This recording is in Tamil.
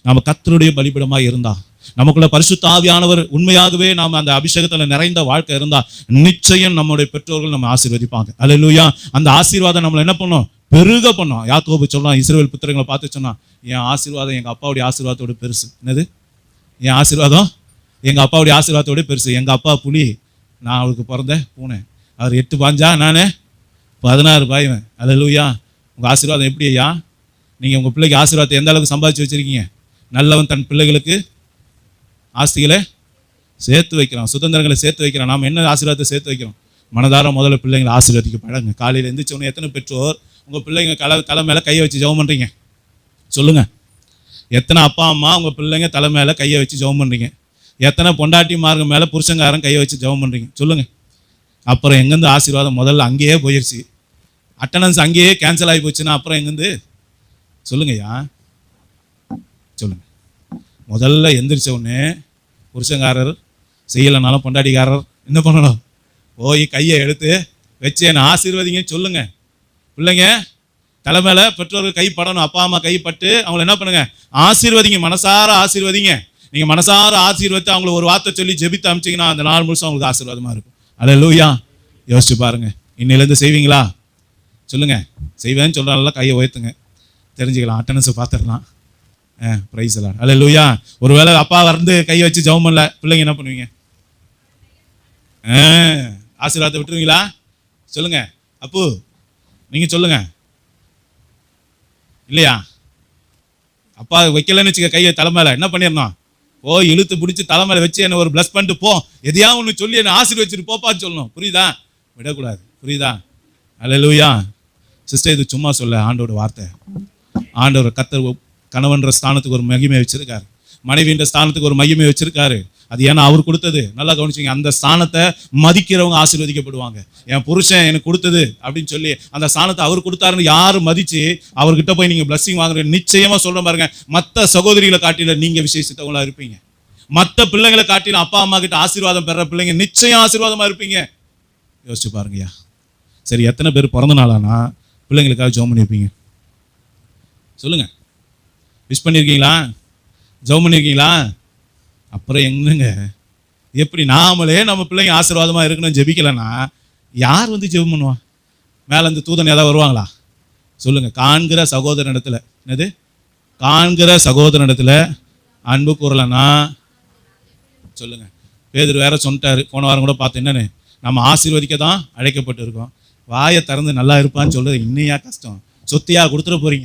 நாம கர்த்தருடைய பலிபீடமாக இருந்தா, நமக்குள்ள பரிசுத்த ஆவியானவர் உண்மையாகவே நாம் அந்த அபிஷேகத்துல நிறைந்த வாழ்க்கை இருந்தா நிச்சயம் நம்முடைய பெற்றோர்கள் நம்ம ஆசீர்வதிப்பாங்க. அல்லேலூயா. அந்த ஆசீர்வாதம் நம்மளை என்ன பண்ணும்? பெருக பண்ணும். யாக்கோபு சொல்றான், இஸ்ரவேல் புத்திரங்களை பார்த்து சொன்னா, என் ஆசீர்வாதம் எங்க அப்பாவுடைய ஆசீர்வாதத்தோட பெருசு. என்னது? என் ஆசீர்வாதம் எங்க அப்பாவுடைய ஆசீர்வாதத்தோட பெருசு. எங்க அப்பா புலி, நான் அவருக்கு பிறந்த பூனை. அவர் 8 பாஞ்சா, நான் 16 பாய்வேன். அல்லேலூயா. உங்க ஆசீர்வாதம் எப்படி ஐயா? நீங்க உங்க பிள்ளைக்கு ஆசீர்வாதத்தை எந்த அளவுக்கு சம்பாதிச்சு வச்சிருக்கீங்க? நல்லவன் தன் பிள்ளைகளுக்கு ஆஸ்திகளை சேர்த்து வைக்கிறான், சுதந்திரங்களை சேர்த்து வைக்கிறான். நாம் என்ன ஆசீர்வாதத்தை சேர்த்து வைக்கிறோம்? மனதார முதல்ல பிள்ளைங்களை ஆசீர்வதிக்க பழங்க. காலையில் எந்திரிச்சோன்னு எத்தனை பெற்றோர் உங்கள் பிள்ளைங்க தலை மேலே கையை வச்சு ஜெபம் பண்ணுறீங்க? சொல்லுங்க. எத்தனை அப்பா அம்மா உங்கள் பிள்ளைங்க தலை மேலே கையை வச்சு ஜெபம் பண்ணுறீங்க? எத்தனை பொண்டாட்டிமார்ங்க மேலே புருஷங்காரன் கையை வச்சு ஜெபம் பண்ணுறீங்க? சொல்லுங்க. அப்புறம் எங்கேருந்து ஆசீர்வாதம்? முதல்ல அங்கேயே போயிடுச்சு. அட்டண்டன்ஸ் அங்கேயே கேன்சல் ஆகி போச்சுன்னா அப்புறம் எங்கேருந்து? சொல்லுங்கய்யா, சொல்லுங்க. முதல்ல எந்திரிச்ச உடனே புருஷங்காரர் செய்யலைனாலும் பொண்டாட்டிக்காரர் என்ன பண்ணணும்? போய் கையை எடுத்து வச்சு என்னை ஆசீர்வதிங்கன்னு சொல்லுங்க. பிள்ளைங்க தலைமையில பெற்றோர்கள் கைப்படணும். அப்பா அம்மா கைப்பட்டு அவங்கள என்ன பண்ணுங்க? ஆசீர்வதிங்க, மனசார ஆசீர்வதிங்க. நீங்க மனசார ஆசீர்வதித்து அவங்கள ஒரு வார்த்தை சொல்லி ஜெபித்து அமிச்சிங்கன்னா அந்த நாள் முழுசும் அவங்களுக்கு ஆசீர்வாதமா இருக்கும். அல்லேலூயா. யோசிச்சு பாருங்க. இன்னிலேருந்து செய்வீங்களா? சொல்லுங்க. செய்வேன்னு சொல்றாங்களா? கையை உயர்த்துங்க, தெரிஞ்சுக்கலாம். அட்டண்டன்ஸை பார்த்துடலாம். பிரைஸ் எல்லாம். அல்லேலூயா. ஒருவேளை அப்பா வந்து கை வச்சு ஜெபம் பண்ணல, பிள்ளைங்க என்ன பண்ணுவீங்க? ஆசீர்வாதத்தை விட்டுருவீங்களா? சொல்லுங்க. அப்பு நீங்க சொல்லுங்க. இல்லையா? அப்பா வைக்கலன்னு வச்சுக்க கையை தலைமையில என்ன பண்ணிடணும்? போய் இழுத்து பிடிச்சி தலைமையில வச்சு என்ன ஒரு பிளஸ் பண்ணிட்டு போ, எதையா ஒன்று சொல்லி என்ன ஆசீர்வதிச்சுட்டு போப்பான்னு சொல்லணும். புரியுதா? விடக்கூடாது. புரியுதா? அல்லேலூயா. சிஸ்டர், இது சும்மா சொல்ல ஆண்டோட வார்த்தை. ஆண்டவர் கர்த்தர் கணவன்ற ஸ்தானத்துக்கு ஒரு மகிமை வச்சிருக்காரு, மனைவின்ற ஸ்தானத்துக்கு ஒரு மகிமை வச்சிருக்காரு. அது ஏன்னா அவர் கொடுத்தது. நல்லா கவனிச்சிங்க. அந்த ஸ்தானத்தை மதிக்கிறவங்க ஆசீர்வதிக்கப்படுவாங்க. என் புருஷன் எனக்கு கொடுத்தது அப்படின்னு சொல்லி அந்த ஸ்தானத்தை அவர் கொடுத்தாருன்னு யாரு மதிச்சு அவர்கிட்ட போய் நீங்க பிளஸ்ஸிங் வாங்குறீங்க, நிச்சயமா சொல்ற பாருங்க, மற்ற சகோதரிகளை காட்டில நீங்க விசேஷித்தவங்களா இருப்பீங்க. மற்ற பிள்ளைங்களை காட்டில அப்பா அம்மா கிட்ட ஆசீர்வாதம் பெற பிள்ளைங்க நிச்சயம் ஆசீர்வாதமா இருப்பீங்க. யோசிச்சு பாருங்கய்யா. சரி, எத்தனை பேர் பிறந்த நாளானா பிள்ளைங்களுக்காக ஜெபம் பண்ணியிருப்பீங்க? சொல்லுங்க. விஷ் பண்ணியிருக்கீங்களா? ஜெபம் பண்ணியிருக்கீங்களா? அப்புறம் எங்கங்க? எப்படி நாமளே நம்ம பிள்ளைங்க ஆசீர்வாதமா இருக்கணும் ஜெபிக்கலன்னா யார் வந்து ஜெபம் பண்ணுவா? மேல இருந்து தூதன் ஏதாவது வருவாங்களா? சொல்லுங்க. காண்கிற சகோதரனிடத்துல, என்னது? காண்கிற சகோதரனிடத்துல அன்பு கூறலன்னா சொல்லுங்க. பேதுரு வேற சொல்லிட்டாரு, போன வாரம் கூட பார்த்து, என்னன்னு? நம்ம ஆசீர்வதிக்க தான் அழைக்கப்பட்டு இருக்கோம். வாயை திறந்து நல்லா இருப்பான்னு சொல்றது இன்னையா கஷ்டம்? சொத்தியா கொடுத்துட போறீங்க?